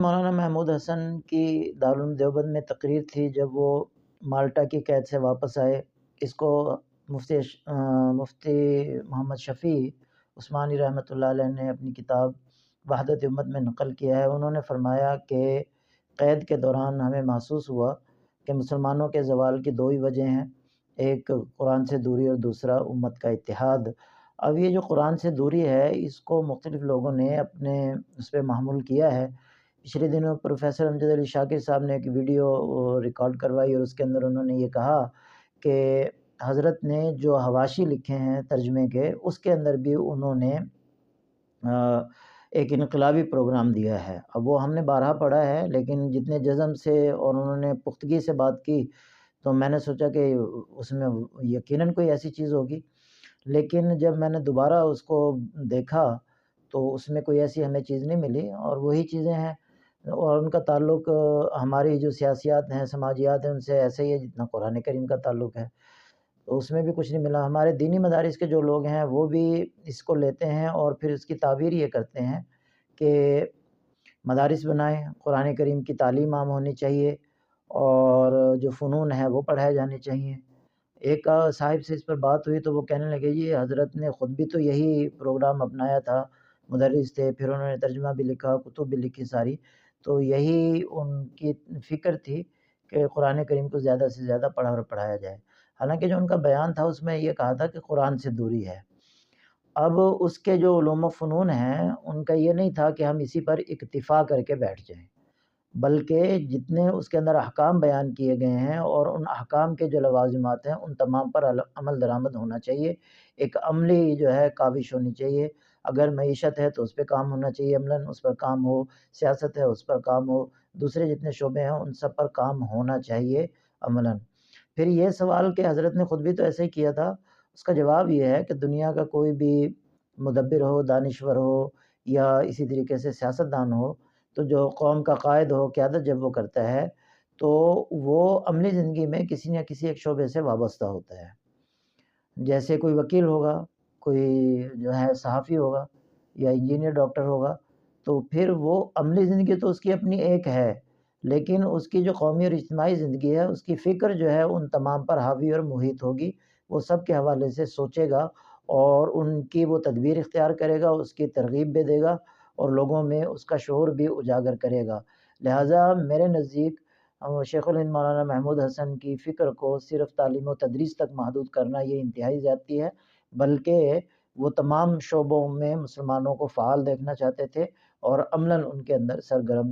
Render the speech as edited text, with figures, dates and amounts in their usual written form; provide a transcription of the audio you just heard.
مولانا محمود حسن کی دارالعلوم دیوبند میں تقریر تھی جب وہ مالٹا کی قید سے واپس آئے۔ اس کو مفتی محمد شفیع عثمانی رحمۃ اللہ علیہ نے اپنی کتاب وحدت امت میں نقل کیا ہے۔ انہوں نے فرمایا کہ قید کے دوران ہمیں محسوس ہوا کہ مسلمانوں کے زوال کی دو ہی وجہ ہیں، ایک قرآن سے دوری اور دوسرا امت کا اتحاد۔ اب یہ جو قرآن سے دوری ہے اس کو مختلف لوگوں نے اپنے اس پہ محمول کیا ہے۔ پچھلے دنوں پروفیسر امجد علی شاکر صاحب نے ایک ویڈیو ریکارڈ کروائی اور اس کے اندر انہوں نے یہ کہا کہ حضرت نے جو حواشی لکھے ہیں ترجمے کے، اس کے اندر بھی انہوں نے ایک انقلابی پروگرام دیا ہے۔ اب وہ ہم نے بارہا پڑھا ہے، لیکن جتنے جزم سے اور انہوں نے پختگی سے بات کی تو میں نے سوچا کہ اس میں یقیناً کوئی ایسی چیز ہوگی، لیکن جب میں نے دوبارہ اس کو دیکھا تو اس میں کوئی ایسی ہمیں چیز نہیں ملی، اور وہی چیزیں ہیں اور ان کا تعلق ہماری جو سیاسیات ہیں، سماجیات ہیں، ان سے ایسے ہی ہے جتنا قرآن کریم کا تعلق ہے، تو اس میں بھی کچھ نہیں ملا۔ ہمارے دینی مدارس کے جو لوگ ہیں وہ بھی اس کو لیتے ہیں اور پھر اس کی تعبیر یہ کرتے ہیں کہ مدارس بنائیں، قرآن کریم کی تعلیم عام ہونی چاہیے اور جو فنون ہے وہ پڑھائے جانے چاہیے۔ ایک صاحب سے اس پر بات ہوئی تو وہ کہنے لگے جی حضرت نے خود بھی تو یہی پروگرام اپنایا تھا، مدرس تھے، پھر انہوں نے ترجمہ بھی لکھا، کتب بھی لکھی ساری، تو یہی ان کی فکر تھی کہ قرآن کریم کو زیادہ سے زیادہ پڑھا اور پڑھایا جائے۔ حالانکہ جو ان کا بیان تھا اس میں یہ کہا تھا کہ قرآن سے دوری ہے۔ اب اس کے جو علوم و فنون ہیں ان کا یہ نہیں تھا کہ ہم اسی پر اکتفا کر کے بیٹھ جائیں، بلکہ جتنے اس کے اندر احکام بیان کیے گئے ہیں اور ان احکام کے جو لوازمات ہیں ان تمام پر عمل درآمد ہونا چاہیے، ایک عملی جو ہے کاوش ہونی چاہیے۔ اگر معیشت ہے تو اس پہ کام ہونا چاہیے، عملاً اس پر کام ہو، سیاست ہے اس پر کام ہو، دوسرے جتنے شعبے ہیں ان سب پر کام ہونا چاہیے عملاً۔ پھر یہ سوال کہ حضرت نے خود بھی تو ایسے ہی کیا تھا، اس کا جواب یہ ہے کہ دنیا کا کوئی بھی مدبر ہو، دانشور ہو یا اسی طریقے سے سیاستدان ہو، تو جو قوم کا قائد ہو، قیادت جب وہ کرتا ہے تو وہ عملی زندگی میں کسی نہ کسی ایک شعبے سے وابستہ ہوتا ہے۔ جیسے کوئی وکیل ہوگا، کوئی جو ہے صحافی ہوگا یا انجینئر ڈاکٹر ہوگا، تو پھر وہ عملی زندگی تو اس کی اپنی ایک ہے، لیکن اس کی جو قومی اور اجتماعی زندگی ہے اس کی فکر جو ہے ان تمام پر حاوی اور محیط ہوگی، وہ سب کے حوالے سے سوچے گا اور ان کی وہ تدبیر اختیار کرے گا، اس کی ترغیب بھی دے گا اور لوگوں میں اس کا شعور بھی اجاگر کرے گا۔ لہٰذا میرے نزدیک شیخ الہند مولانا محمود حسن کی فکر کو صرف تعلیم و تدریس تک محدود کرنا یہ انتہائی زیادتی ہے، بلکہ وہ تمام شعبوں میں مسلمانوں کو فعال دیکھنا چاہتے تھے اور عملاً ان کے اندر سرگرم